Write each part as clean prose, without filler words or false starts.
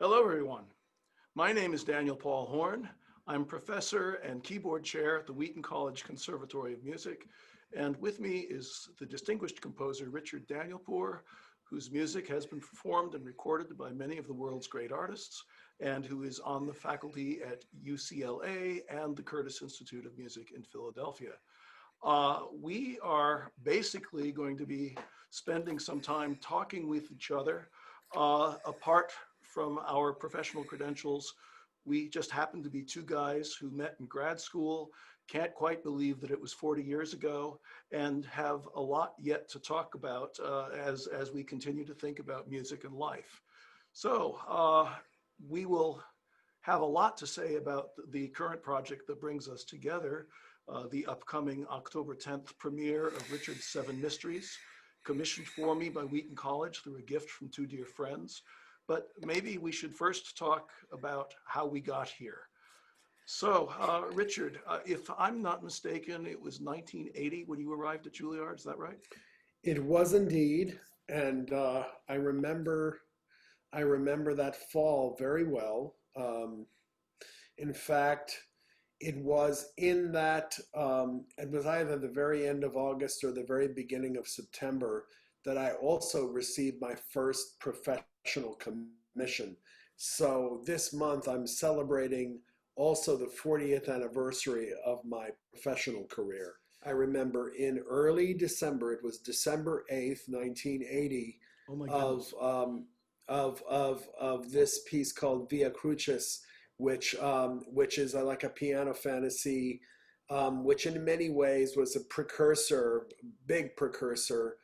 Hello, everyone. My name is Daniel Paul Horn. I'm professor and keyboard chair at the Wheaton College Conservatory of Music. And with me is the distinguished composer Richard Danielpour, whose music has been performed and recorded by many of the world's great artists, and who is on the faculty at UCLA and the Curtis Institute of Music in Philadelphia. We are basically going to be spending some time talking with each other apart from our professional credentials. We just happen to be two guys who met in grad school, can't quite believe that it was 40 years ago, and have a lot yet to talk about as we continue to think about music and life. So we will have a lot to say about the current project that brings us together, the upcoming October 10th premiere of Richard's Seven Mysteries, commissioned for me by Wheaton College through a gift from two dear friends. But maybe we should first talk about how we got here. So, Richard, if I'm not mistaken, it was 1980 when you arrived at Juilliard, is that right? It was indeed, and I remember that fall very well. In fact, it was in that, it was either the very end of August or the very beginning of September that I also received my first professional commission. So this month I'm celebrating also the 40th anniversary of my professional career. I remember in early December, it was December 8th, 1980, Oh my goodness. of this piece called Via Crucis, which is like a piano fantasy, which in many ways was a precursor, big precursor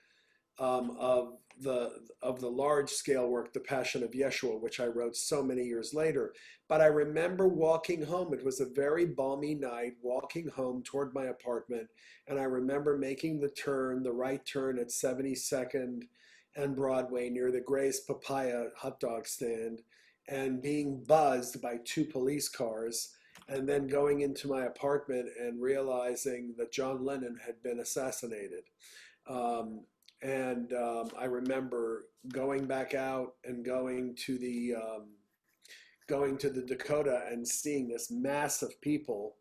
of the large scale work, The Passion of Yeshua, which I wrote so many years later. But I remember walking home. It was a very balmy night, walking home toward my apartment, and I remember making the right turn at 72nd and Broadway near the Gray's Papaya hot dog stand, and being buzzed by two police cars, and then going into my apartment and realizing that John Lennon had been assassinated. I remember going back out and going to the Dakota and seeing this mass of people.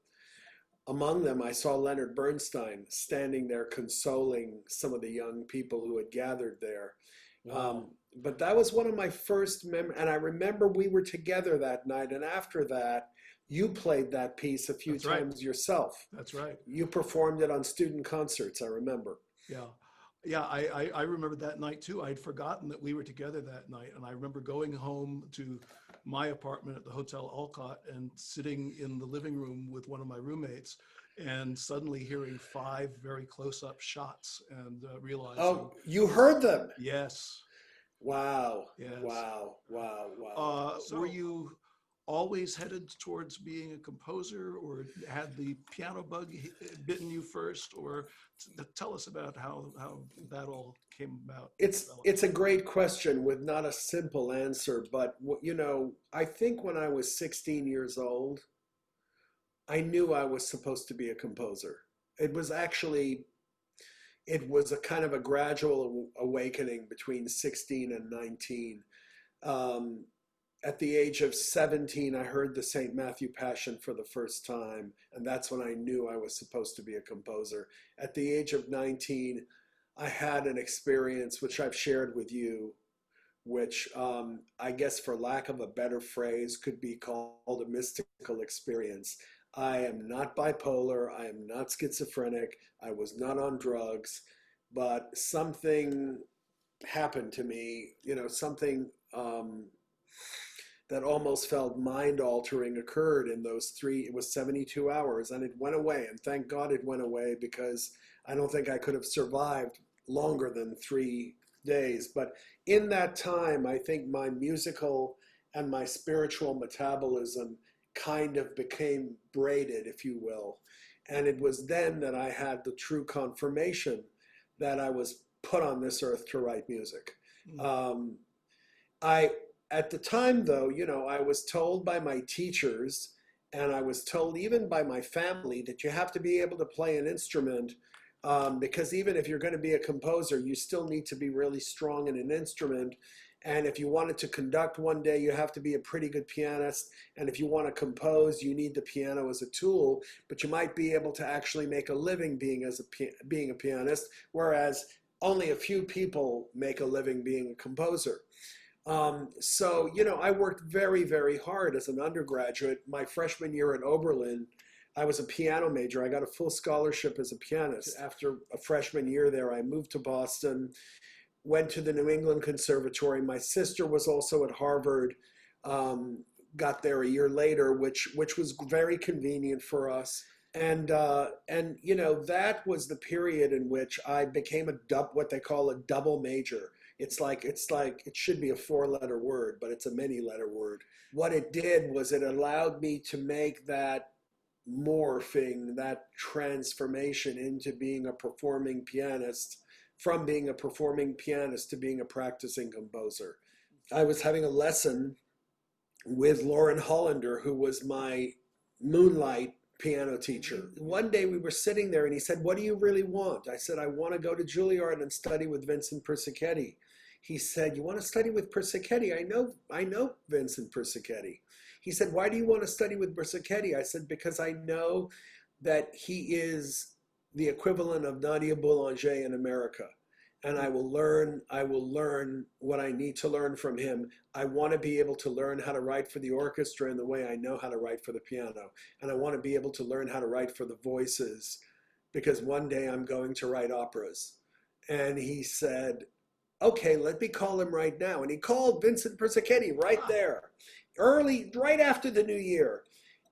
Among them, I saw Leonard Bernstein standing there consoling some of the young people who had gathered there. Wow. But that was one of my first memories, and I remember we were together that night, and after that, you played that piece a few That's right. times yourself. That's right. You performed it on student concerts, I remember. Yeah. Yeah, I remember that night too. I'd forgotten that we were together that night. And I remember going home to my apartment at the Hotel Olcott and sitting in the living room with one of my roommates and suddenly hearing 5 very close-up shots and realizing, Oh, you heard them? yes, Wow, yes. wow, wow, wow. Were you always headed towards being a composer, or had the piano bug bitten you first? Or tell us about how that all came about. It's a great question with not a simple answer, but I think when I was 16 years old, I knew I was supposed to be a composer. It was a kind of a gradual awakening between 16 and 19. At the age of 17, I heard the St. Matthew Passion for the first time, and that's when I knew I was supposed to be a composer. At the age of 19, I had an experience which I've shared with you, which I guess for lack of a better phrase could be called a mystical experience. I am not bipolar, I am not schizophrenic, I was not on drugs, but something happened to me, something that almost felt mind-altering occurred in it was 72 hours, and it went away. And thank God it went away, because I don't think I could have survived longer than 3 days. But in that time, I think my musical and my spiritual metabolism kind of became braided, if you will. And it was then that I had the true confirmation that I was put on this earth to write music. At the time, though, I was told by my teachers, and I was told even by my family, that you have to be able to play an instrument, because even if you're going to be a composer, you still need to be really strong in an instrument. And if you wanted to conduct one day, you have to be a pretty good pianist. And if you want to compose, you need the piano as a tool, but you might be able to actually make a living being a pianist, whereas only a few people make a living being a composer. So, I worked very, very hard as an undergraduate. My freshman year at Oberlin, I was a piano major. I got a full scholarship as a pianist. After a freshman year there, I moved to Boston, went to the New England Conservatory. My sister was also at Harvard, got there a year later, which was very convenient for us. And that was the period in which I became what they call a double major. It's like it should be a 4-letter word, but it's a many-letter word. What it did was it allowed me to make that morphing, that transformation into being a performing pianist, from being a performing pianist to being a practicing composer. I was having a lesson with Lauren Hollander, who was my moonlight piano teacher. One day we were sitting there and he said, "What do you really want?" I said, "I want to go to Juilliard and study with Vincent Persichetti." He said, "You want to study with Persichetti? I know Vincent Persichetti." He said, "Why do you want to study with Persichetti?" I said, "Because I know that he is the equivalent of Nadia Boulanger in America. And I will learn what I need to learn from him. I want to be able to learn how to write for the orchestra in the way I know how to write for the piano. And I want to be able to learn how to write for the voices, because one day I'm going to write operas." And he said, "Okay, let me call him right now." And he called Vincent Persichetti right there, right after the new year.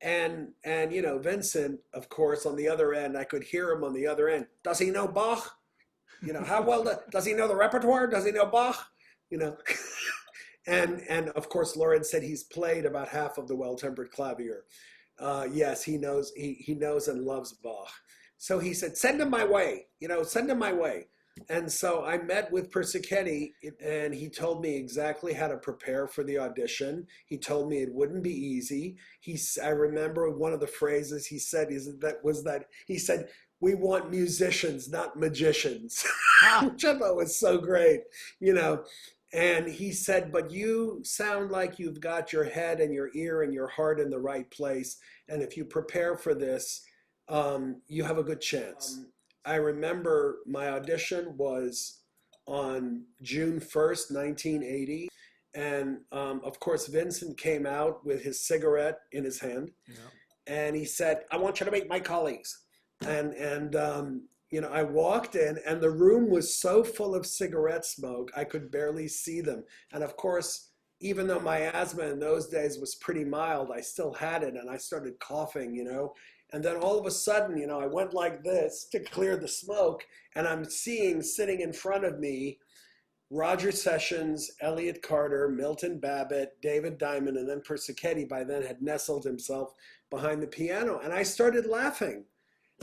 And Vincent, of course, on the other end, I could hear him on the other end. "Does he know Bach? How well does he know the repertoire? Does he know Bach?" And of course, Lauren said he's played about half of the Well-Tempered Clavier. Yes, he knows. He knows and loves Bach. So he said, "Send him my way. Send him my way." And so I met with Persichetti, and he told me exactly how to prepare for the audition. He told me it wouldn't be easy. I remember one of the phrases he said he said, "We want musicians, not magicians," which I thought was so great, And he said, "But you sound like you've got your head and your ear and your heart in the right place. And if you prepare for this, you have a good chance." I remember my audition was on June 1st, 1980. And of course, Vincent came out with his cigarette in his hand. Yeah. And he said, "I want you to meet my colleagues." And I walked in, and the room was so full of cigarette smoke, I could barely see them. And of course, even though my asthma in those days was pretty mild, I still had it, and I started coughing, And then all of a sudden, I went like this to clear the smoke, and I'm seeing, sitting in front of me, Roger Sessions, Elliott Carter, Milton Babbitt, David Diamond, and then Persichetti by then had nestled himself behind the piano. And I started laughing.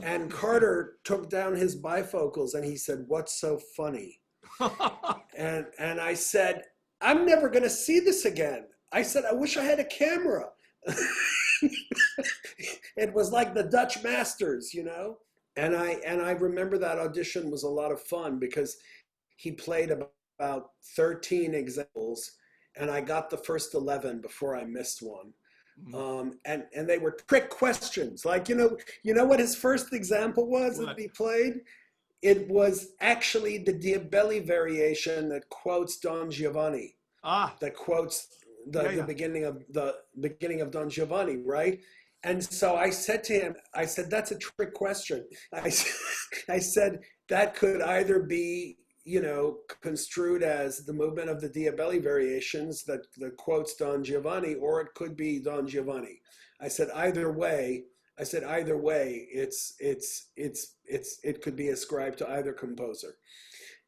And Carter took down his bifocals and he said, "What's so funny?" and I said, "I'm never going to see this again." I said, "I wish I had a camera." It was like the Dutch masters, And I remember that audition was a lot of fun because he played about 13 examples, and I got the first 11 before I missed one. And they were trick questions. Like, what his first example was that he played? It was actually the Diabelli variation that quotes Don Giovanni. That quotes the beginning of Don Giovanni, right? And so I said to him, "That's a trick question." I said, "That could either be, construed as the movement of the Diabelli variations that quotes Don Giovanni, or it could be Don Giovanni." I said, either way, it could be ascribed to either composer.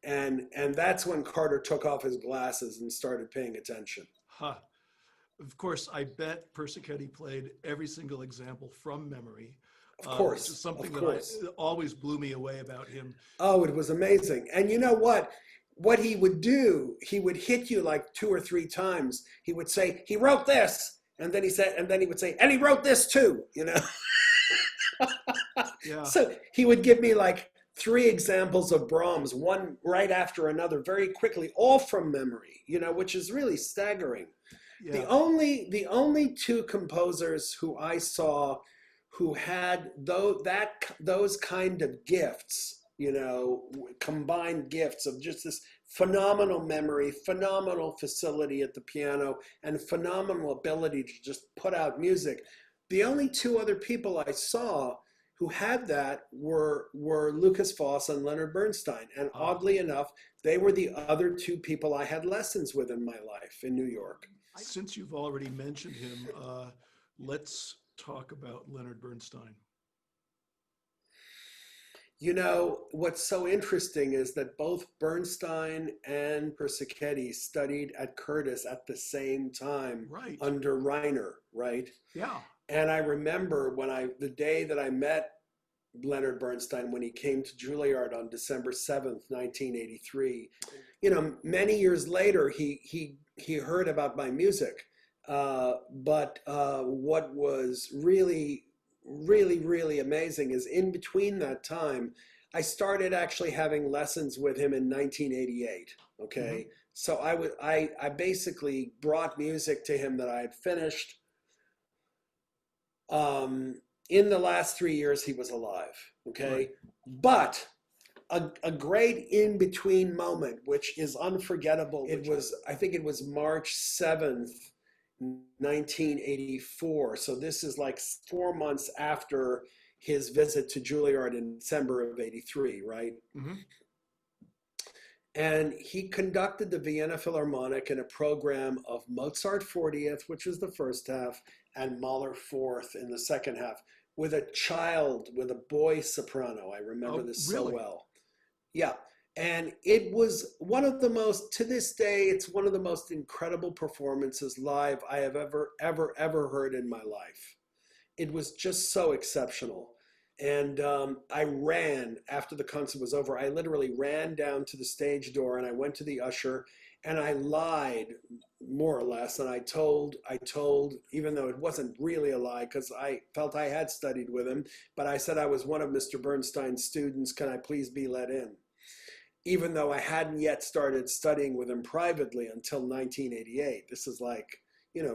And that's when Carter took off his glasses and started paying attention. Huh. Of course, I bet Persichetti played every single example from memory. Of course. Which is something that always blew me away about him. Oh, it was amazing. And you know what? What he would do, he would hit you like 2 or 3 times. He would say, "He wrote this." And then he would say, "And he wrote this too," Yeah. So he would give me like three examples of Brahms, one right after another, very quickly, all from memory, which is really staggering. Yeah. The only two composers who I saw who had those kind of gifts, combined gifts of just this phenomenal memory, phenomenal facility at the piano, and phenomenal ability to just put out music. The only two other people I saw who had that were Lucas Foss and Leonard Bernstein. And oddly enough, they were the other two people I had lessons with in my life in New York. Since you've already mentioned him, let's talk about Leonard Bernstein. What's so interesting is that both Bernstein and Persichetti studied at Curtis at the same time, right, under Reiner, right? Yeah. And I remember the day that I met Leonard Bernstein, when he came to Juilliard on December 7th, 1983, many years later, he heard about my music. But what was really, really, really amazing is in between that time, I started actually having lessons with him in 1988. Okay. Mm-hmm. So I basically brought music to him that I had finished. In the last 3 years, he was alive. Okay. Right. But a great in-between moment, which is unforgettable. I think it was March 7th, 1984. So this is like 4 months after his visit to Juilliard in December of 83, right? Mm-hmm. And he conducted the Vienna Philharmonic in a program of Mozart 40th, which was the first half, and Mahler 4th in the second half, with a boy soprano. I remember this really? So well. Yeah. And it was one of the most, to this day, it's one of the most incredible performances live I have ever heard in my life. It was just so exceptional. And I ran, after the concert was over, I literally ran down to the stage door and I went to the usher and I lied, more or less, and I told, even though it wasn't really a lie because I felt I had studied with him, but I said I was one of Mr. Bernstein's students, can I please be let in? Even though I hadn't yet started studying with him privately until 1988. This is like,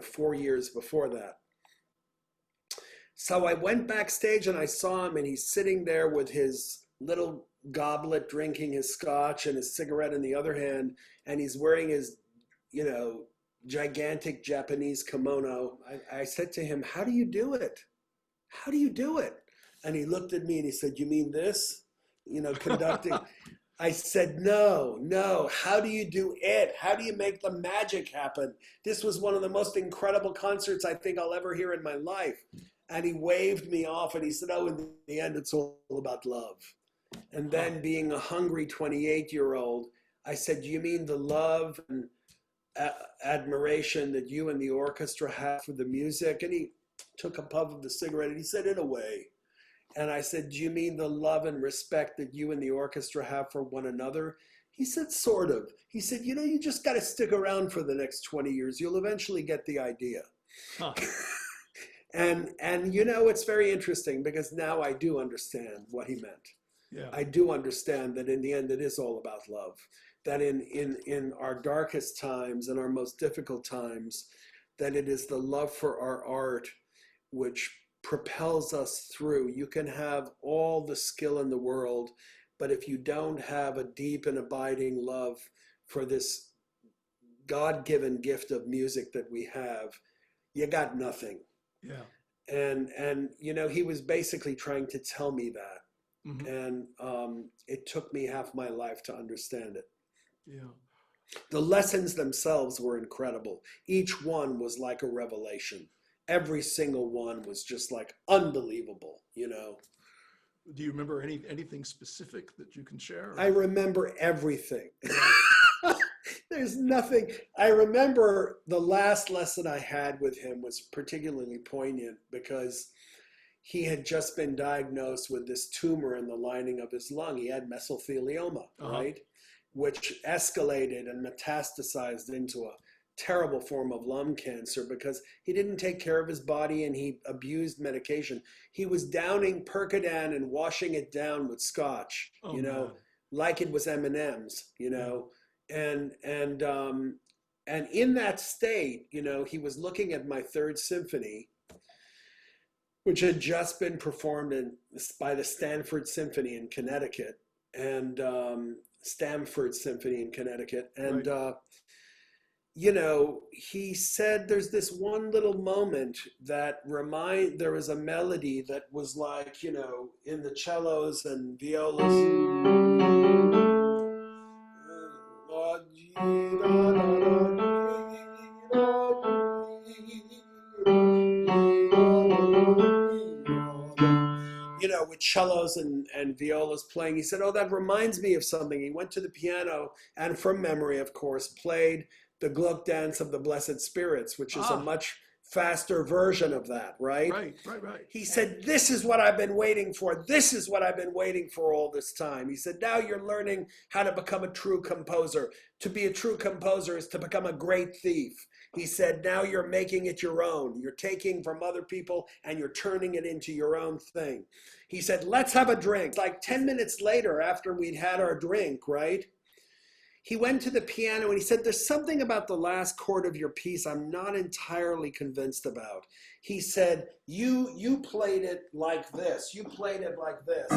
4 years before that. So I went backstage and I saw him and he's sitting there with his little goblet drinking his scotch and his cigarette in the other hand, and he's wearing his, gigantic Japanese kimono. I said to him, how do you do it? How do you do it? And he looked at me and he said, you mean this? Conducting. I said, no, how do you do it? How do you make the magic happen? This was one of the most incredible concerts I think I'll ever hear in my life. And he waved me off and he said, oh, in the end, it's all about love. And then being a hungry 28-year-old, I said, do you mean the love and admiration that you and the orchestra have for the music? And he took a puff of the cigarette and he said, in a way. And I said, do you mean the love and respect that you and the orchestra have for one another? He said, sort of. He said, you just got to stick around for the next 20 years. You'll eventually get the idea. Huh. And it's very interesting because now I do understand what he meant. Yeah. I do understand that in the end, it is all about love. That in our darkest times and our most difficult times, that it is the love for our art which propels us through. You can have all the skill in the world, but if you don't have a deep and abiding love for this God-given gift of music that we have, you got nothing. Yeah. And he was basically trying to tell me that. Mm-hmm. And it took me half my life to understand it. Yeah. The lessons themselves were incredible. Each one was like a revelation. Every single one was just like unbelievable, Do you remember anything specific that you can share? I remember everything. There's nothing. I remember the last lesson I had with him was particularly poignant because he had just been diagnosed with this tumor in the lining of his lung. He had mesothelioma, right? Which escalated and metastasized into a terrible form of lung cancer because he didn't take care of his body and he abused medication. He was downing Percodan and washing it down with scotch, Oh, you know, man. like it was M&Ms, you know, and in that state, you know, he was looking at my Third Symphony, which had just been performed by the Stanford Symphony in Connecticut, and Stamford Symphony in Connecticut. And, Right. you know, he said there's this one little moment that there was a melody that was like, you know, in the cellos and violas. You know, with cellos and violas playing. He said, oh, that reminds me of something. He went to the piano and from memory, of course, played the Gluck Dance of the Blessed Spirits, which is a Ah, much faster version of that, right? right. He said, this is what I've been waiting for. This is what I've been waiting for all this time. He said, now you're learning how to become a true composer. To be a true composer is to become a great thief. He said, now you're making it your own. You're taking from other people and you're turning it into your own thing. He said, let's have a drink. Like 10 minutes later, after we'd had our drink, right? He went to the piano and he said, there's something about the last chord of your piece I'm not entirely convinced about. He said, you played it like this. You played it like this.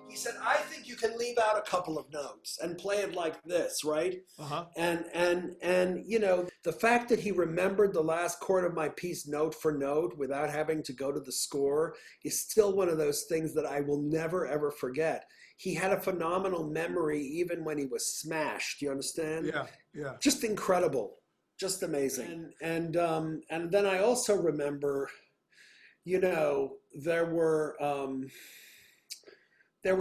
He said, I think you can leave out a couple of notes and play it like this, right? Uh-huh. And you know, the fact that he remembered the last chord of my piece note for note without having to go to the score is still one of those things that I will never ever forget. He had a phenomenal memory even when he was smashed. You understand? Yeah. Just incredible, just amazing. And then I also remember, you know, there were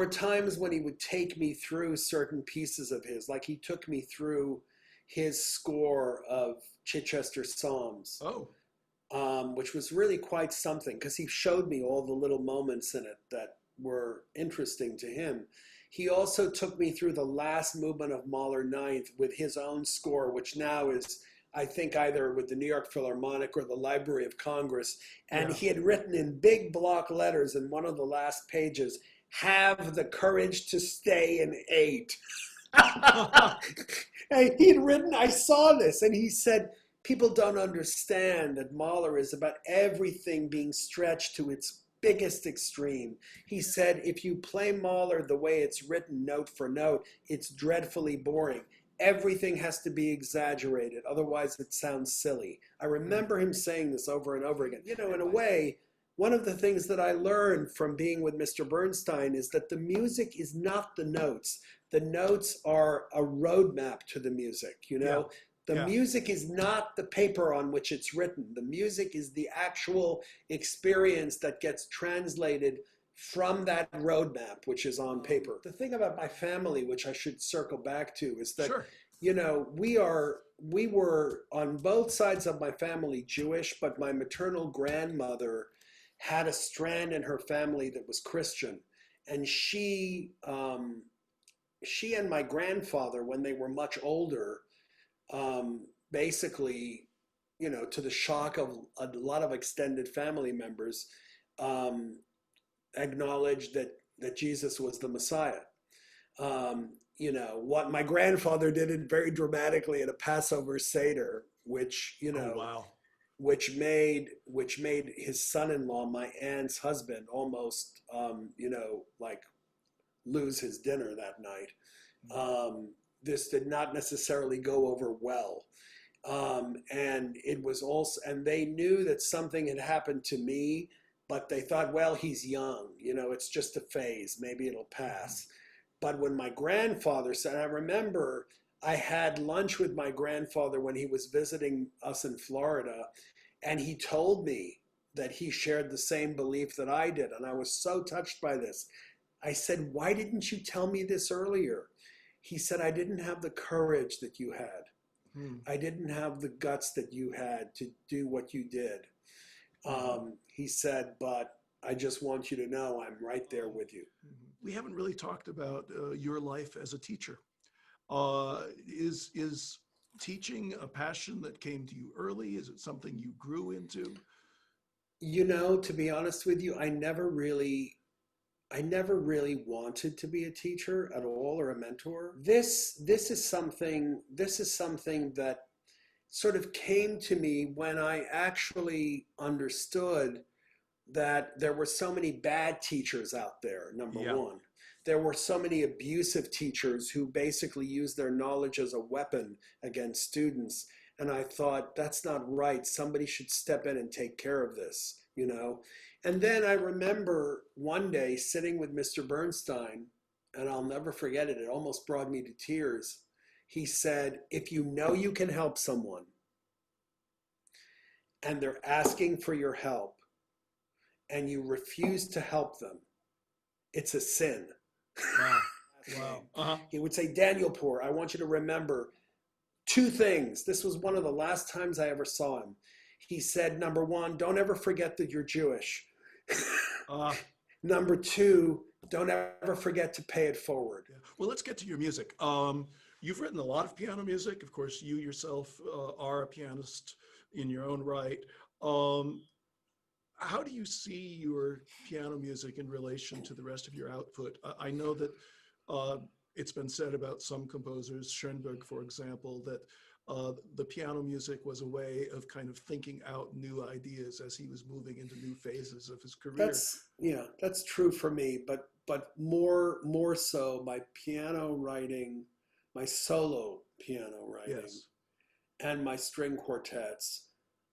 times when he would take me through certain pieces of his, like he took me through his score of Chichester Psalms, Oh, which was really quite something because he showed me all the little moments in it that were interesting to him. He also took me through the last movement of Mahler Ninth with his own score, which now is, I think, either with the New York Philharmonic or the Library of Congress. And yeah. he had written in big block letters in one of the last pages, have the courage to stay in 8. And he'd written, I saw this, and he said, people don't understand that Mahler is about everything being stretched to its biggest extreme. He said, if you play Mahler the way it's written note for note, it's dreadfully boring. Everything has to be exaggerated, otherwise it sounds silly. I remember him saying this over and over again. You know, in a way, one of the things that I learned from being with Mr. Bernstein is that the music is not the notes. The notes are a roadmap to the music, you know? The music is not the paper on which it's written. The music is the actual experience that gets translated from that roadmap, which is on paper. The thing about my family, which I should circle back to, is that, Sure. you know, we were on both sides of my family Jewish, but my maternal grandmother had a strand in her family that was Christian. And she and my grandfather, when they were much older, basically, you know, to the shock of a lot of extended family members, acknowledged that Jesus was the Messiah. You know, what my grandfather did it very dramatically at a Passover Seder, which, you know, Oh, wow. which made his son-in-law, my aunt's husband, almost, you know, like lose his dinner that night. This did not necessarily go over well. And it was also, and they knew that something had happened to me, but they thought, well, he's young, you know, it's just a phase, maybe it'll pass. But when my grandfather said, I remember I had lunch with my grandfather when he was visiting us in Florida, and he told me that he shared the same belief that I did. And I was so touched by this. I said, why didn't you tell me this earlier? He said, I didn't have the courage that you had. I didn't have the guts that you had to do what you did. He said, but I just want you to know I'm right there with you. we haven't really talked about your life as a teacher. Is teaching a passion that came to you early? Is it something you grew into? You know, to be honest with you, I never really wanted to be a teacher at all or a mentor. This is something that sort of came to me when I actually understood that there were so many bad teachers out there, number Yeah. one. There were so many abusive teachers who basically used their knowledge as a weapon against students. And I thought, that's not right. Somebody should step in and take care of this, you know? And then I remember one day sitting with Mr. Bernstein, and I'll never forget it. It almost brought me to tears. He said, if you know you can help someone and they're asking for your help and you refuse to help them, it's a sin. Wow. Wow. Uh-huh. He would say, Danielpour, I want you to remember two things. This was one of the last times I ever saw him. He said, number one, don't ever forget that you're Jewish. Number two, don't ever forget to pay it forward. Yeah. Well, let's get to your music. You've written a lot of piano music. Of course, you yourself are a pianist in your own right. How do you see your piano music in relation to the rest of your output? I know that it's been said about some composers, Schoenberg, for example, that the piano music was a way of kind of thinking out new ideas as he was moving into new phases of his career. That's true for me, but more so my piano writing, my solo piano writing, Yes. and my string quartets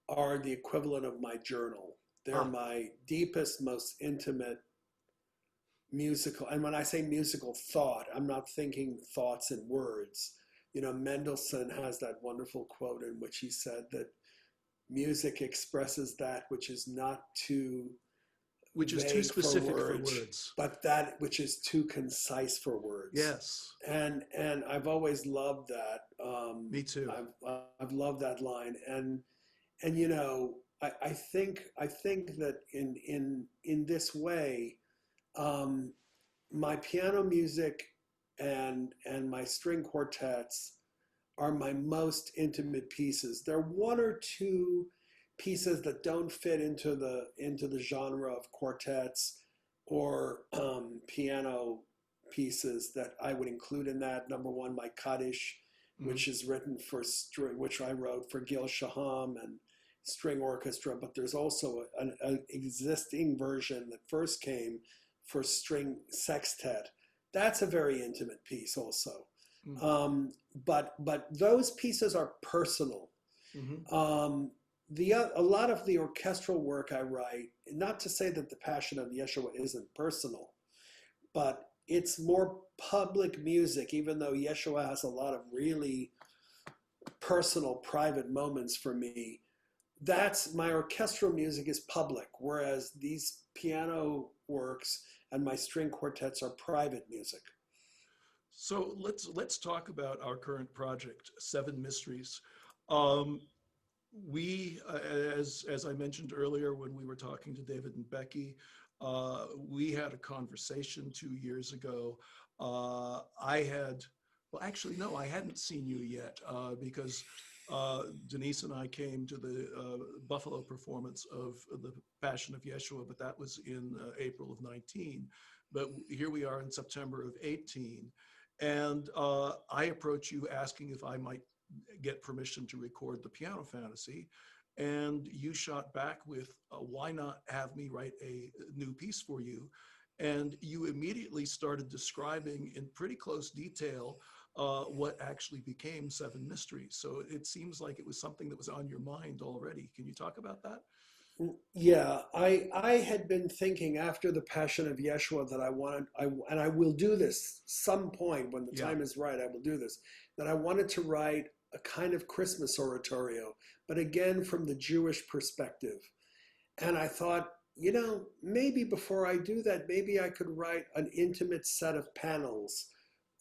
are the equivalent of my journal. They're my deepest, most intimate musical, and when I say musical thought, I'm not thinking thoughts in words. You know, Mendelssohn has that wonderful quote in which he said that music expresses that which is not too too specific for words, but that which is too concise for words. Yes. And I've always loved that. Me too. I've loved that line, and you know, I think that in this way, my piano music and my string quartets are my most intimate pieces. There are one or two pieces that don't fit into the genre of quartets or piano pieces that I would include in that. Number one, my Kaddish, which is written for string, which I wrote for Gil Shaham and string orchestra, but there's also an existing version that first came for string sextet. That's a very intimate piece also. But those pieces are personal. A lot of the orchestral work I write, not to say that the Passion of Yeshua isn't personal, but it's more public music, even though Yeshua has a lot of really personal, private moments for me. That's my orchestral music is public, whereas these piano works and my string quartets are private music. So let's talk about our current project, Seven Mysteries. We, as I mentioned earlier when we were talking to David and Becky, we had a conversation 2 years ago. I hadn't seen you yet because Denise and I came to the Buffalo performance of the Passion of Yeshua, but that was in April of 19. But here we are in September of 18. And I approached you asking if I might get permission to record the Piano Fantasy. And you shot back with, why not have me write a new piece for you? And you immediately started describing in pretty close detail what actually became Seven Mysteries. So it seems like it was something that was on your mind already. Can you talk about that? Yeah, I had been thinking after the Passion of Yeshua that and I will do this some point when the time is right, I will do this, that I wanted to write a kind of Christmas oratorio, but again, from the Jewish perspective. And I thought, you know, maybe before I do that, maybe I could write an intimate set of panels,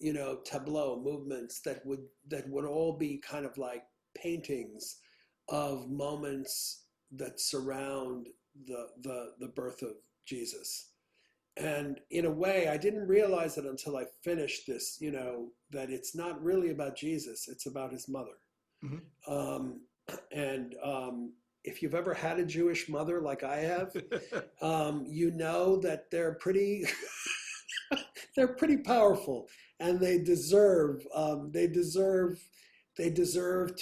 you know, tableau movements that would all be kind of like paintings of moments that surround the birth of Jesus. And in a way, I didn't realize it until I finished this, that it's not really about Jesus, it's about his mother. Mm-hmm. And if you've ever had a Jewish mother like I have, you know that they're pretty, they're pretty powerful, and they deserve to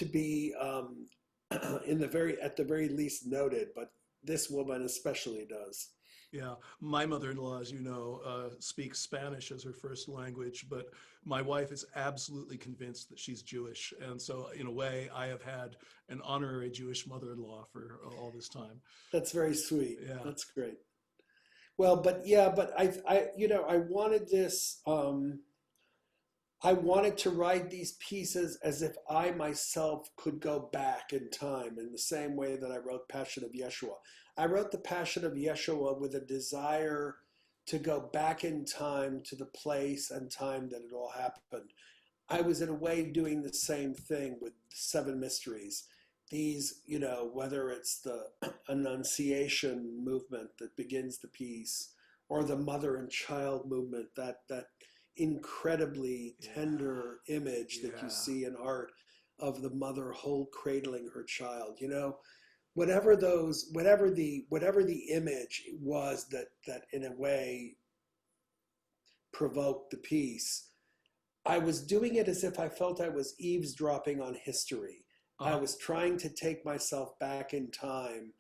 be at the very least noted. But this woman especially does. Yeah, my mother-in-law, as you know, speaks Spanish as her first language, but my wife is absolutely convinced that she's Jewish. And so in a way, I have had an honorary Jewish mother-in-law for all this time. That's very sweet. Yeah. That's great. Well, but I wanted this, I wanted to write these pieces as if I myself could go back in time in the same way that I wrote Passion of Yeshua. I wrote the Passion of Yeshua with a desire to go back in time to the place and time that it all happened. I was in a way doing the same thing with the Seven Mysteries. These, whether it's the Annunciation movement that begins the piece, or the mother and child movement, that incredibly tender image that you see in art of the mother whole cradling her child, whatever the image was that in a way provoked the piece. I was doing it as if I felt I was eavesdropping on history. I was trying to take myself back in time,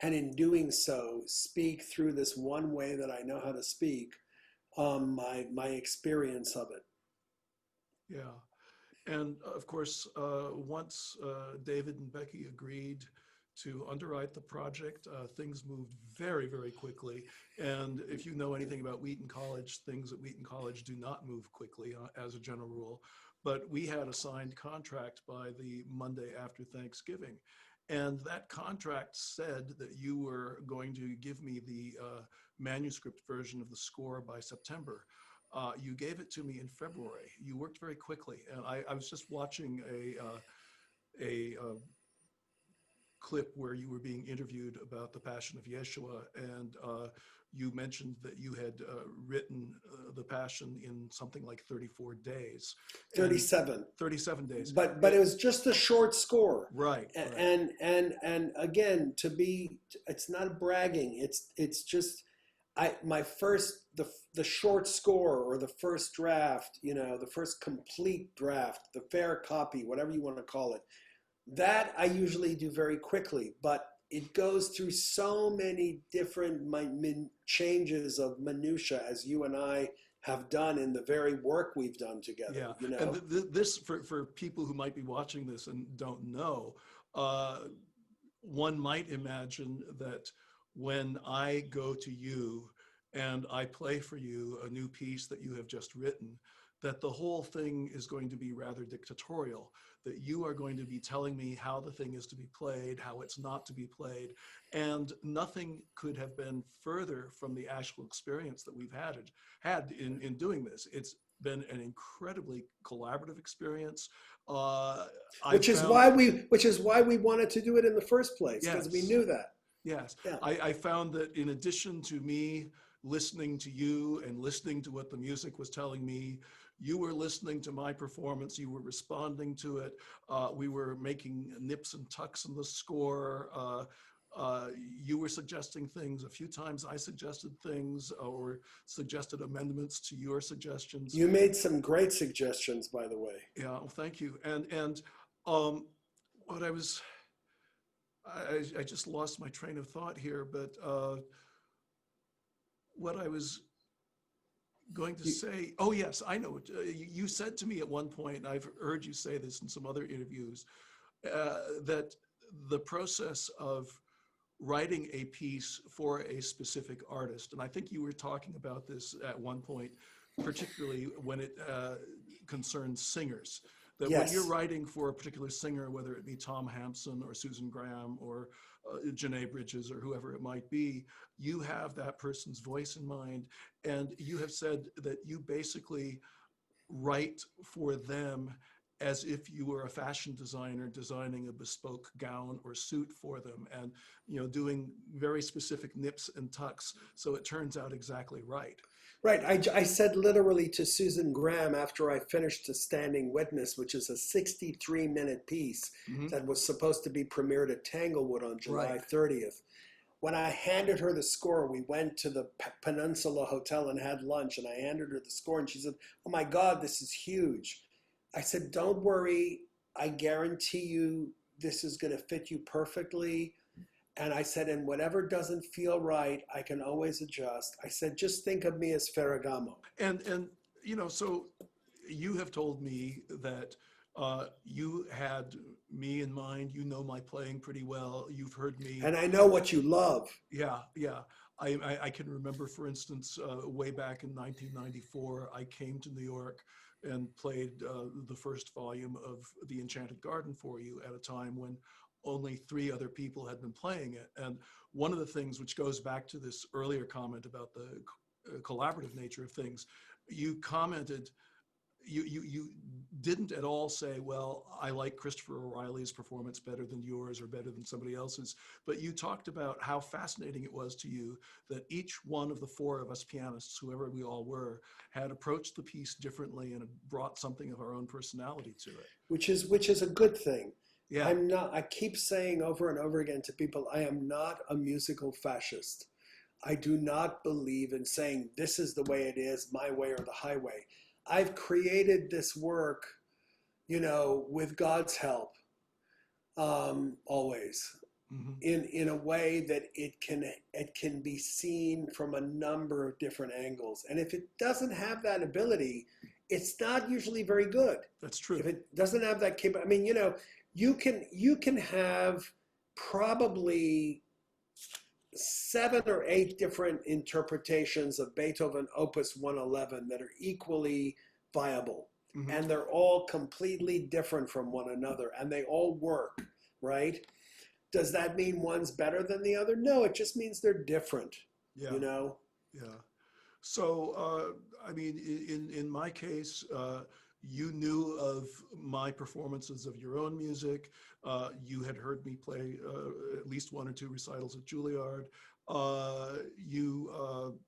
and in doing so, speak through this one way that I know how to speak, my experience of it. Yeah. And of course, once David and Becky agreed to underwrite the project, things moved very, very quickly. And if you know anything about Wheaton College, things at Wheaton College do not move quickly as a general rule. But we had a signed contract by the Monday after Thanksgiving. And that contract said that you were going to give me the manuscript version of the score by September. You gave it to me in February. You worked very quickly. And I was just watching a clip where you were being interviewed about the Passion of Yeshua, and you mentioned that you had written the Passion in something like 34 days. 37. 37 days. But it was just a short score. Right. And again, it's not bragging. It's just the short score, or the first draft, the first complete draft, the fair copy, whatever you want to call it, that I usually do very quickly, but it goes through so many different changes of minutia, as you and I have done in the very work we've done together. Yeah. And this, for people who might be watching this and don't know, one might imagine that when I go to you and I play for you a new piece that you have just written, that the whole thing is going to be rather dictatorial, that you are going to be telling me how the thing is to be played, how it's not to be played. And nothing could have been further from the actual experience that we've had in doing this. It's been an incredibly collaborative experience. Which is why we wanted to do it in the first place, because we knew that. Yes. Yeah. I found that in addition to me listening to you and listening to what the music was telling me, you were listening to my performance, you were responding to it. We were making nips and tucks in the score. You were suggesting things. A few times I suggested things or suggested amendments to your suggestions. You made some great suggestions, by the way. Yeah, well, thank you. And what I just lost my train of thought here, but what I was going to say, oh yes, I know. You said to me at one point, and I've heard you say this in some other interviews, that the process of writing a piece for a specific artist, and I think you were talking about this at one point, particularly when it concerns singers, that when you're writing for a particular singer, whether it be Tom Hampson or Susan Graham or Janae Bridges or whoever it might be, you have that person's voice in mind, and you have said that you basically write for them as if you were a fashion designer designing a bespoke gown or suit for them, and doing very specific nips and tucks so it turns out exactly right. Right. I said literally to Susan Graham after I finished A Standing Witness, which is a 63-minute piece that was supposed to be premiered at Tanglewood on July 30th. When I handed her the score, we went to the Peninsula Hotel and had lunch, and I handed her the score, and she said, "Oh my God, this is huge." I said, "Don't worry. I guarantee you this is going to fit you perfectly." And I said, "And whatever doesn't feel right, I can always adjust." I said, "Just think of me as Ferragamo." And so you have told me that you had me in mind. You know my playing pretty well. You've heard me. And I know what you love. Yeah, yeah. I can remember, for instance, way back in 1994, I came to New York and played the first volume of The Enchanted Garden for you at a time when only 3 other people had been playing it. And one of the things, which goes back to this earlier comment about the collaborative nature of things, you commented, you didn't at all say, well, I like Christopher O'Reilly's performance better than yours or better than somebody else's, but you talked about how fascinating it was to you that each one of the 4 of us pianists, whoever we all were, had approached the piece differently and brought something of our own personality to it. Which is a good thing. Yeah. I keep saying over and over again to people, I am not a musical fascist. I do not believe in saying this is the way it is, my way or the highway. I've created this work, with God's help, always, in a way that it can be seen from a number of different angles. And if it doesn't have that ability, it's not usually very good. That's true. If it doesn't have that capability, you can have probably 7 or 8 different interpretations of Beethoven Opus 111 that are equally viable. And they're all completely different from one another, and they all work, right? Does that mean one's better than the other? No, it just means they're different, Yeah. Yeah. So, in my case, you knew of my performances of your own music. You had heard me play at least 1 or 2 recitals at Juilliard. You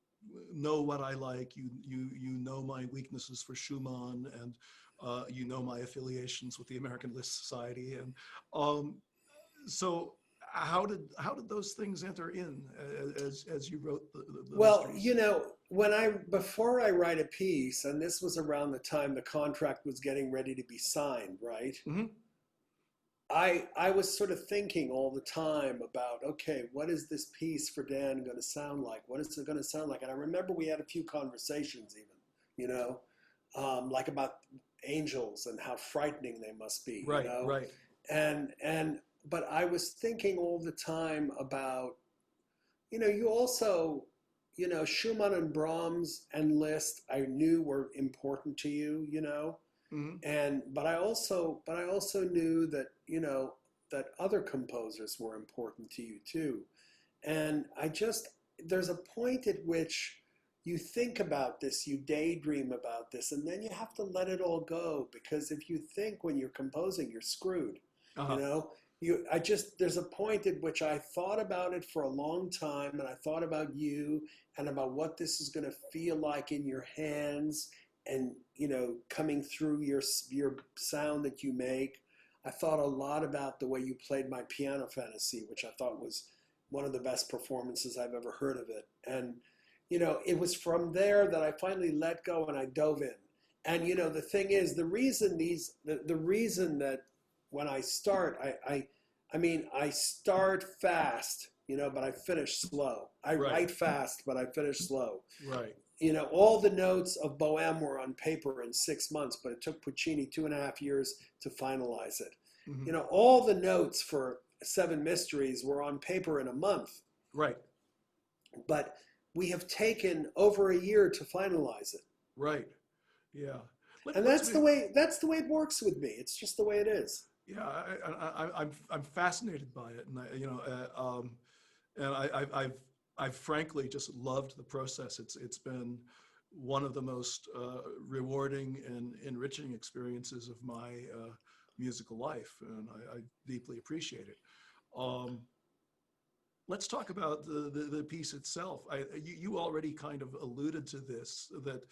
know what I like. You know my weaknesses for Schumann, and you know my affiliations with the American Liszt Society. And so, how did those things enter in as you wrote the Well, mysteries? before I write a piece, and this was around the time the contract was getting ready to be signed, right? I was sort of thinking all the time about, okay, what is this piece for Dan going to sound like? What is it going to sound like? And I remember we had a few conversations even, like about angels and how frightening they must be, Right, right. But I was thinking all the time about, you also, Schumann and Brahms and Liszt, I knew were important to you, but I also knew that, that other composers were important to you too. And there's a point at which you think about this, you daydream about this, and then you have to let it all go, because if you think when you're composing, you're screwed, there's a point at which I thought about it for a long time, and I thought about you and about what this is going to feel like in your hands and, coming through your sound that you make. I thought a lot about the way you played my Piano Fantasy, which I thought was one of the best performances I've ever heard of it. And, it was from there that I finally let go and I dove in. And, the thing is, the reason that when I start, I start fast, but I finish slow. I write fast, but I finish slow. Right. All the notes of Bohème were on paper in 6 months, but it took Puccini 2.5 years to finalize it. All the notes for 7 Mysteries were on paper in a month. Right. But we have taken over a year to finalize it. Right. Yeah. And that's the way it works with me. It's just the way it is. Yeah, I'm fascinated by it, and I've frankly just loved the process. It's been one of the most rewarding and enriching experiences of my musical life, and I deeply appreciate it. Let's talk about the piece itself. You already kind of alluded to this, that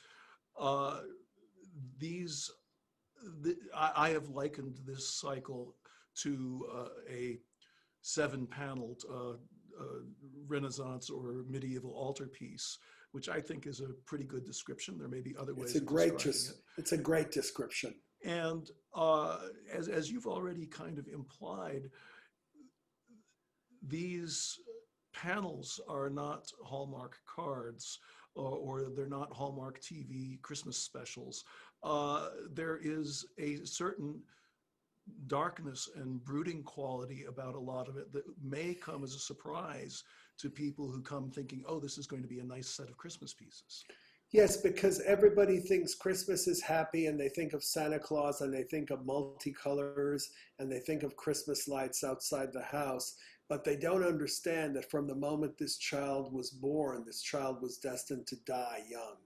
I have likened this cycle to a 7-paneled Renaissance or medieval altarpiece, which I think is a pretty good description. There may be other ways of describing it. It's a great description. And as you've already kind of implied, these panels are not Hallmark cards, or they're not Hallmark TV Christmas specials. There is a certain darkness and brooding quality about a lot of it that may come as a surprise to people who come thinking, oh, this is going to be a nice set of Christmas pieces. Yes, because everybody thinks Christmas is happy, and they think of Santa Claus, and they think of multicolors, and they think of Christmas lights outside the house, but they don't understand that from the moment this child was born, this child was destined to die young.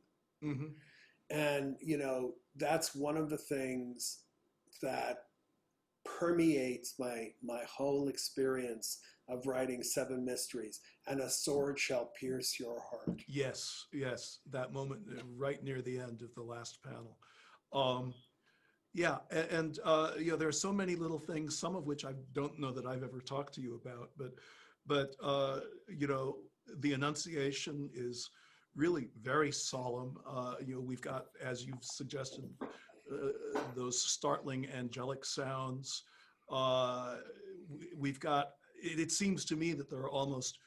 Mm-hmm. And, you know, that's one of the things that permeates my whole experience of writing Seven Mysteries. And a sword shall pierce your heart. Yes, yes, that moment right near the end of the last panel. Yeah, and you know, there are so many little things, some of which I don't know that I've ever talked to you about, but you know, the Annunciation is really very solemn. You know, we've got, as you've suggested, those startling angelic sounds. We've got, it seems to me that there are almost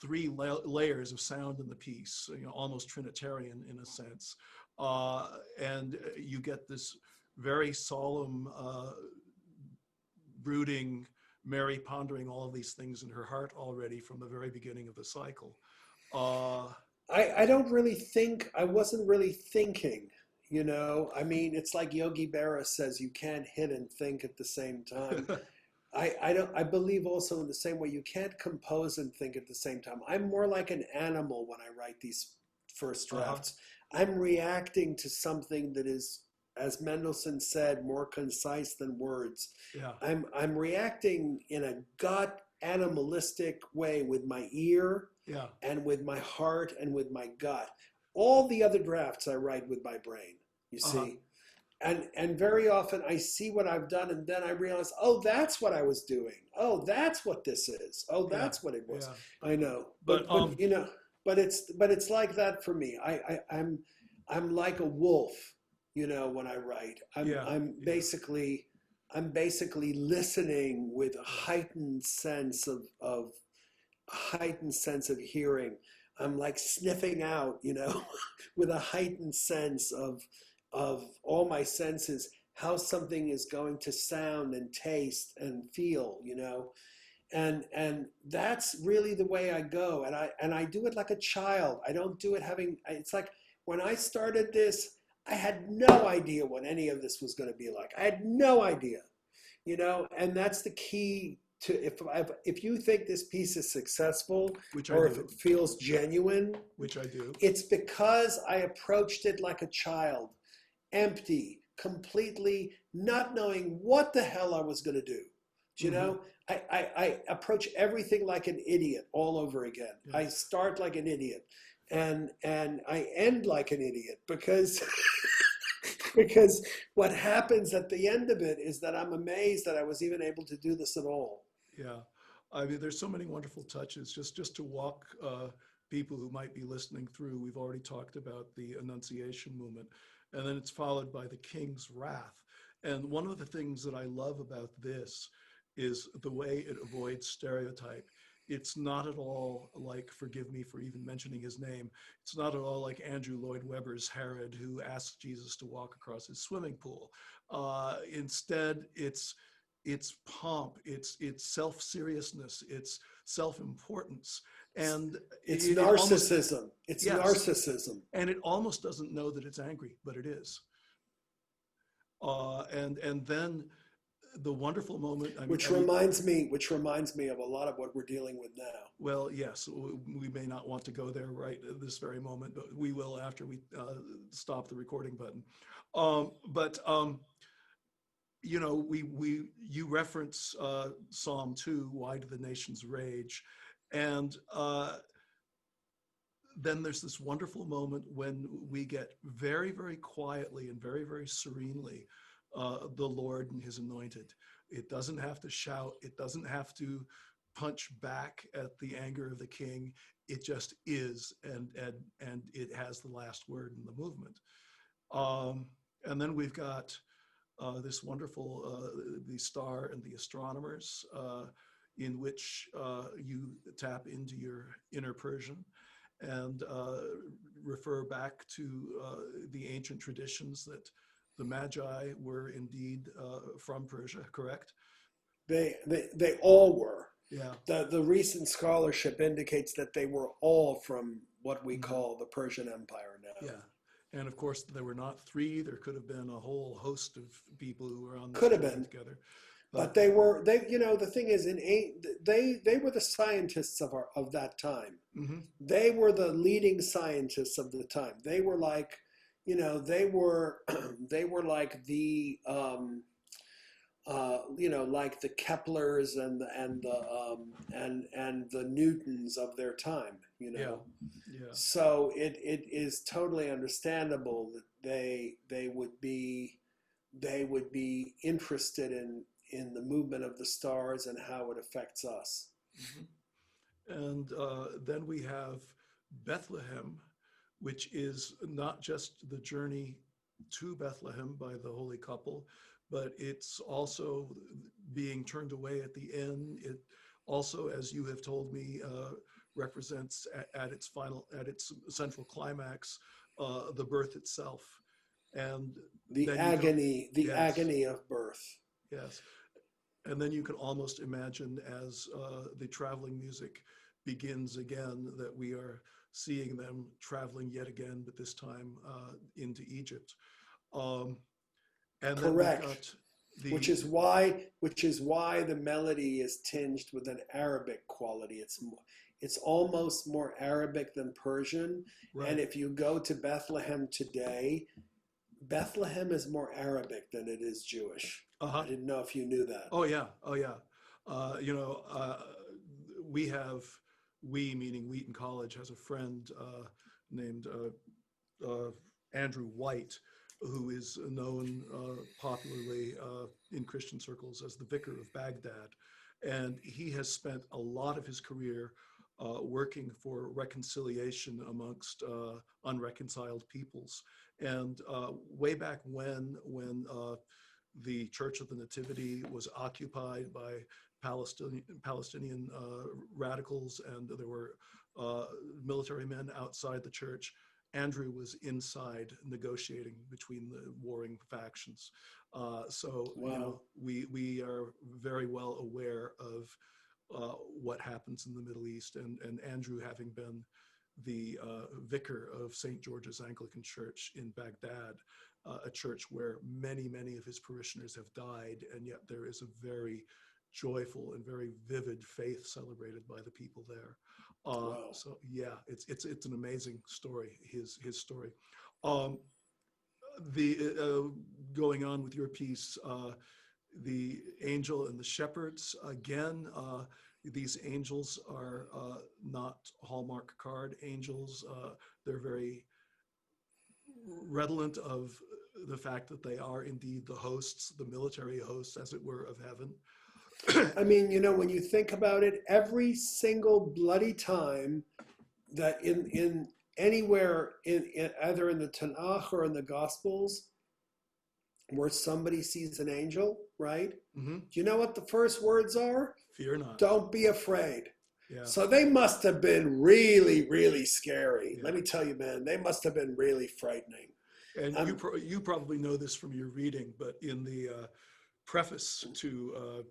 3 layers of sound in the piece, you know, almost Trinitarian in a sense. And you get this very solemn, brooding Mary pondering all of these things in her heart already from the very beginning of the cycle. I don't really think, I wasn't really thinking, you know. I mean, it's like Yogi Berra says, you can't hit and think at the same time. I believe also in the same way, you can't compose and think at the same time. I'm more like an animal when I write these first drafts. I'm reacting to something that is, as Mendelssohn said, more concise than words. Yeah. I'm reacting in a gut animalistic way with my ear, yeah, and with my heart and with my gut. All the other drafts I write with my brain, you see. And very often I see what I've done, and then I realize, oh, that's what I was doing. Oh, that's what this is. Oh, that's what it was. Yeah. I know. But you know, but it's like that for me. I'm like a wolf, you know, when I write. I'm basically listening with a heightened sense of hearing. I'm like sniffing out, you know, with a heightened sense of all my senses, how something is going to sound and taste and feel, you know. And that's really the way I go. And I do it like a child. I don't do it it's like when I started this, I had no idea what any of this was going to be like. I had no idea, you know, and that's the key to, if you think this piece is successful, or if it feels genuine, which I do, it's because I approached it like a child, empty, completely not knowing what the hell I was going to do. Do you know? I approach everything like an idiot all over again. Yeah. I start like an idiot, and I end like an idiot because because what happens at the end of it is that I'm amazed that I was even able to do this at all. Yeah, I mean, there's so many wonderful touches. Just to walk people who might be listening through, we've already talked about the Annunciation movement, and then it's followed by the King's Wrath. And one of the things that I love about this is the way it avoids stereotype. It's not at all like, forgive me for even mentioning his name, it's not at all like Andrew Lloyd Webber's Herod, who asked Jesus to walk across his swimming pool. Instead, it's pomp, it's self-seriousness, it's self-importance, and it's narcissism. It's narcissism, and it almost doesn't know that it's angry, but it is. And then the wonderful moment. Which reminds me of a lot of what we're dealing with now. Well, yes, we may not want to go there right at this very moment, but we will after we stop the recording button. You know, you reference Psalm 2, "Why do the nations rage?" And then there's this wonderful moment when we get very, very quietly and very, very serenely the Lord and his anointed. It doesn't have to shout. It doesn't have to punch back at the anger of the king. It just is, and it has the last word in the movement. And then we've got this wonderful, the star and the astronomers, in which you tap into your inner Persian and refer back to the ancient traditions that the Magi were indeed from Persia, correct? They all were. Yeah. The recent scholarship indicates that they were all from what we call the Persian Empire now. Yeah. And of course, there were not three. There could have been a whole host of people who were on this could have journey been together. But they you know, the thing is, they were the scientists of that time. Mm-hmm. They were the leading scientists of the time. They were like, you know, they were like the you know, like the Keplers and the Newtons of their time, you know. Yeah. So it is totally understandable that they would be interested in the movement of the stars and how it affects us. Mm-hmm. And then we have Bethlehem, which is not just the journey to Bethlehem by the Holy Couple, but it's also being turned away at the end. It also, as you have told me, represents at its central climax, the birth itself. And the agony of birth. Yes. And then you can almost imagine as the traveling music begins again that we are seeing them traveling yet again, but this time into Egypt. And correct. Then we've got which is why the melody is tinged with an Arabic quality. It's almost more Arabic than Persian. Right. And if you go to Bethlehem today, Bethlehem is more Arabic than it is Jewish. Uh-huh. I didn't know if you knew that. Oh yeah. You know, we meaning Wheaton College has a friend named Andrew White, who is known popularly in Christian circles as the Vicar of Baghdad. And he has spent a lot of his career working for reconciliation amongst unreconciled peoples. And way back when the Church of the Nativity was occupied by Palestinian radicals, and there were military men outside the church, Andrew was inside negotiating between the warring factions. So wow. You know, we are very well aware of what happens in the Middle East, and Andrew, having been the vicar of St. George's Anglican Church in Baghdad, a church where many of his parishioners have died, and yet there is a very joyful and very vivid faith celebrated by the people there. Wow. So yeah, it's an amazing story, his story. Going on with your piece, the angel and the shepherds, again, these angels are not Hallmark card angels. They're very redolent of the fact that they are indeed the hosts, the military hosts, as it were, of heaven. I mean, you know, when you think about it, every single bloody time that in anywhere in either in the Tanakh or in the Gospels where somebody sees an angel, right? Mm-hmm. Do you know what the first words are? Fear not. Don't be afraid. Yeah. So they must have been really, really scary. Yeah. Let me tell you, man, they must have been really frightening. And you probably know this from your reading, but in the preface to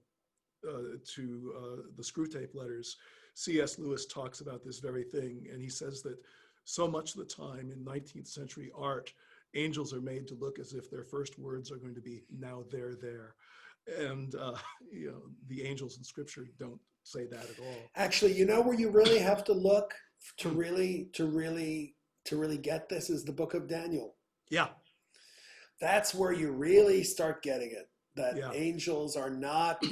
the Screwtape Letters, C.S. Lewis talks about this very thing, and he says that so much of the time in 19th century art, angels are made to look as if their first words are going to be, "Now they're there." And the angels in Scripture don't say that at all. Actually, you know where you really have to look to really get this is the book of Daniel. Yeah. That's where you really start getting it. That Yeah. angels are not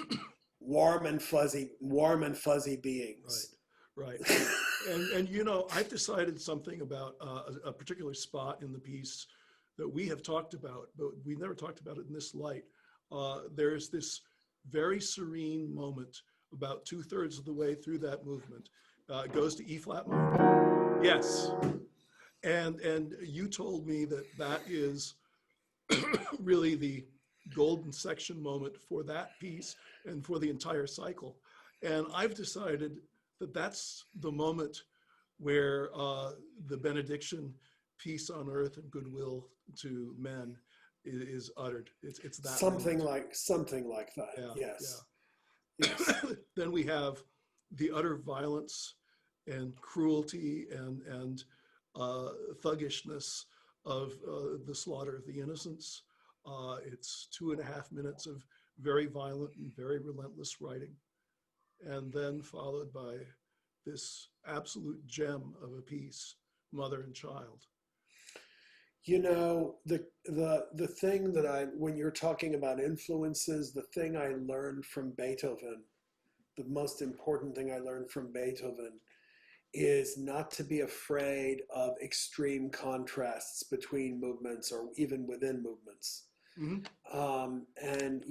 warm and fuzzy beings. Right. And I've decided something about a particular spot in the piece that we have talked about, but we've never talked about it in this light. There's this very serene moment about 2/3 of the way through that movement. It goes to E flat minor. Yes. And you told me that is really the golden section moment for that piece and for the entire cycle. And I've decided that that's the moment where the benediction, peace on earth and goodwill to men, is uttered. It's that something moment. like that. Yeah, Yes. Yeah. Yes. Then we have the utter violence and cruelty and thuggishness of the slaughter of the innocents. It's 2.5 minutes of very violent and very relentless writing, and then followed by this absolute gem of a piece, mother and child. You know, the thing that when you're talking about influences, the thing I learned from Beethoven, the most important thing I learned from Beethoven is not to be afraid of extreme contrasts between movements or even within movements. Mm-hmm. And,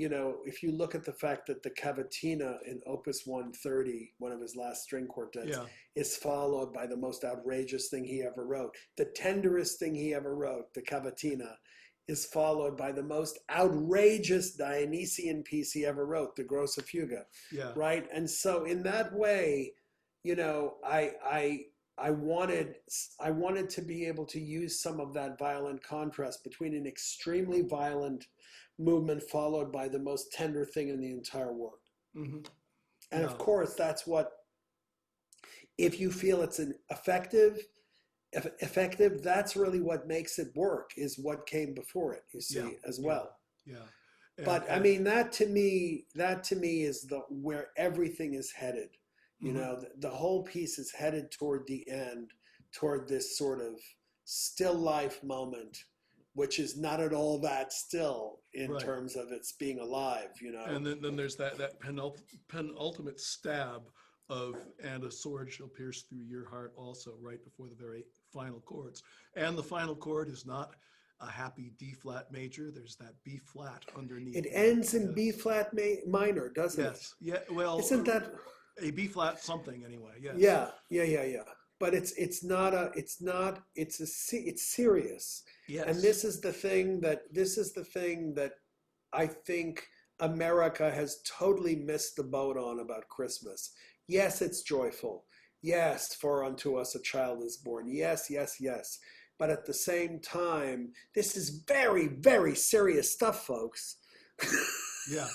if you look at the fact that the cavatina in Opus 130, one of his last string quartets, Yeah. is followed by the most outrageous thing he ever wrote. The tenderest thing he ever wrote, the cavatina, is followed by the most outrageous Dionysian piece he ever wrote, the Grosse Fuga. Yeah. Right? And so in that way, I wanted to be able to use some of that violent contrast between an extremely violent movement followed by the most tender thing in the entire work. Mm-hmm. And Yeah. of course, that's what, if you feel it's an effective, that's really what makes it work, is what came before it, you see, Yeah. as well. Yeah. But I mean, that to me is where everything is headed. The whole piece is headed toward the end, toward this sort of still life moment, which is not at all that still in Right. terms of its being alive, And then there's that penultimate stab of, and a sword shall pierce through your heart also, right before the very final chords. And the final chord is not a happy D flat major. There's that B flat underneath. It ends in B flat minor, doesn't it? Yes. Yeah. Well, Isn't that a B flat something anyway? Yes. Yeah. But it's serious. Yes. And this is the thing that I think America has totally missed the boat on about Christmas. Yes, it's joyful. Yes, for unto us a child is born. Yes. But at the same time, this is very, very serious stuff, folks. Yeah.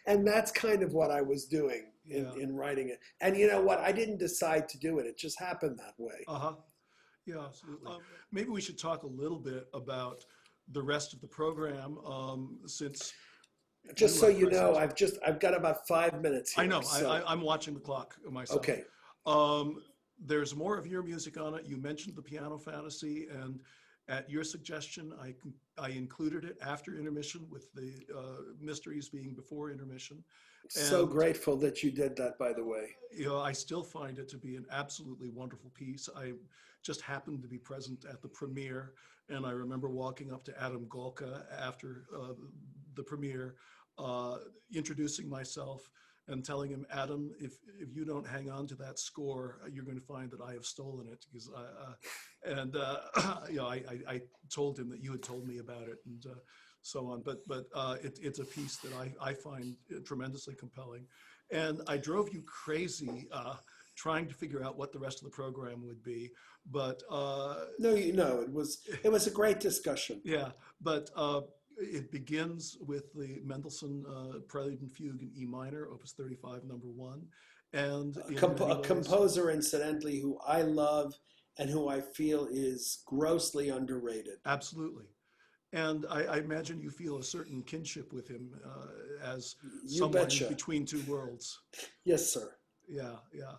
And that's kind of what I was doing in writing it. And you know what? I didn't decide to do it. It just happened that way. Uh-huh. Yeah, absolutely. Maybe we should talk a little bit about the rest of the program, since... Just so you know, I've got about 5 minutes here. I know, so. I'm watching the clock myself. Okay. There's more of your music on it. You mentioned the Piano Fantasy, and at your suggestion, I included it after intermission, with the mysteries being before intermission. So And, grateful that you did that, by the way. I still find it to be an absolutely wonderful piece. I just happened to be present at the premiere, and I remember walking up to Adam Golka after the premiere, introducing myself and telling him, Adam, if you don't hang on to that score, you're going to find that I have stolen it. Because I told him that you had told me about it, and so on. But it's a piece that I find tremendously compelling, and I drove you crazy trying to figure out what the rest of the program would be. But No, it was a great discussion. Yeah, but it begins with the Mendelssohn Prelude and Fugue in E minor, Opus 35, number 1. And A composer, incidentally, who I love and who I feel is grossly underrated. Absolutely. And I imagine you feel a certain kinship with him as You someone betcha. between two worlds. Yes, sir. Yeah, yeah.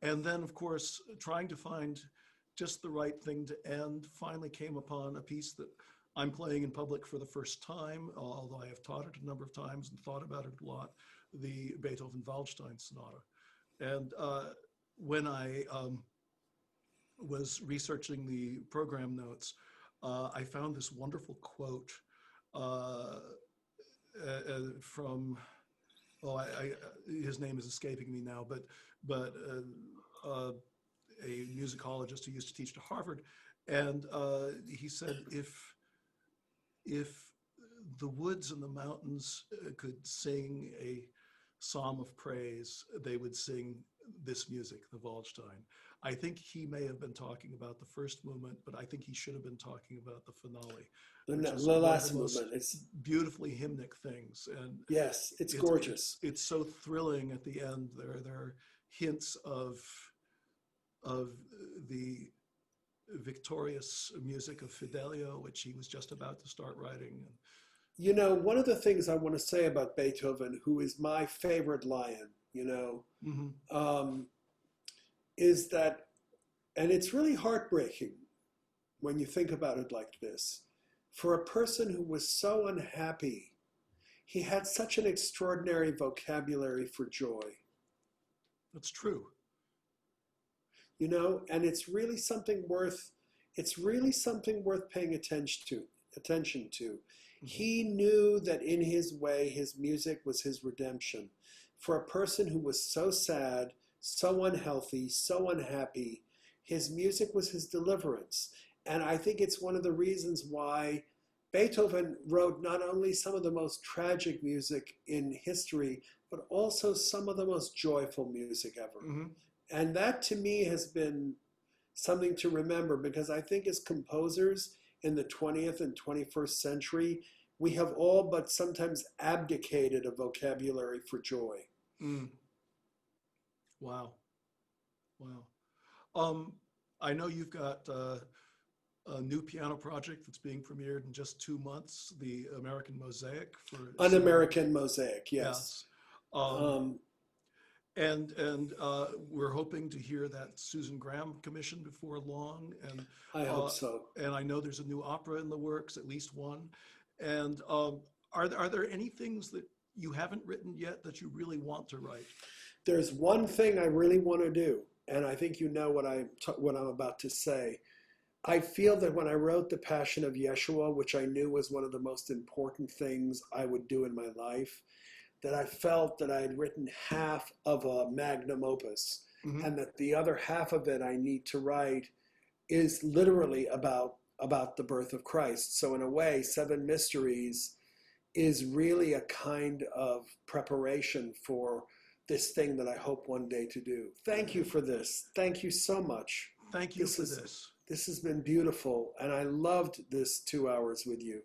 And then, of course, trying to find just the right thing to end, finally came upon a piece that I'm playing in public for the first time, although I have taught it a number of times and thought about it a lot, the Beethoven Waldstein Sonata. And when I was researching the program notes, I found this wonderful quote from, his name is escaping me now, but a musicologist who used to teach at Harvard, and he said, if the woods and the mountains could sing a psalm of praise, they would sing this music, the Waldstein. I think he may have been talking about the first movement, but I think he should have been talking about the finale. The last movement. It's beautifully hymnic things, and yes, it's gorgeous. It's so thrilling at the end. There are hints of the victorious music of Fidelio, which he was just about to start writing. You know, one of the things I want to say about Beethoven, who is my favorite lion, you know, is that, and it's really heartbreaking when you think about it like this, for a person who was so unhappy, he had such an extraordinary vocabulary for joy. That's true. You know, and it's really something worth paying attention to. He knew that in his way, his music was his redemption. For a person who was so sad, so unhealthy, so unhappy, his music was his deliverance. And I think it's one of the reasons why Beethoven wrote not only some of the most tragic music in history, but also some of the most joyful music ever. And that to me has been something to remember, because I think as composers in the 20th and 21st century, we have all but sometimes abdicated a vocabulary for joy. Wow. Wow. I know you've got a new piano project that's being premiered in just 2 months, the American Mosaic. An American Mosaic, yes. And we're hoping to hear that Susan Graham commission before long. And I hope so. And I know there's a new opera in the works, at least one. And are there any things that you haven't written yet that you really want to write? There's one thing I really want to do, and I think you know what I'm about to say. I feel that when I wrote The Passion of Yeshua, which I knew was one of the most important things I would do in my life, that I felt that I had written half of a magnum opus, and that the other half of it I need to write is literally about the birth of Christ. So in a way, Seven Mysteries is really a kind of preparation for this thing that I hope one day to do. Thank you for this. Thank you so much. Thank you for this. This has been beautiful, and I loved this 2 hours with you.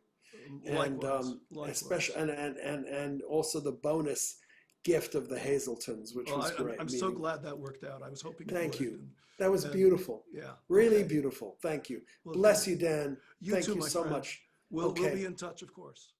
Likewise. Especially and also the bonus gift of the Hazeltons, which was great. I'm so glad that worked out. I was hoping. Thank you. That was beautiful. Yeah. Really beautiful. Thank you. Well, bless you, Dan. You Thank too, you my so friend. much. We'll be in touch, of course.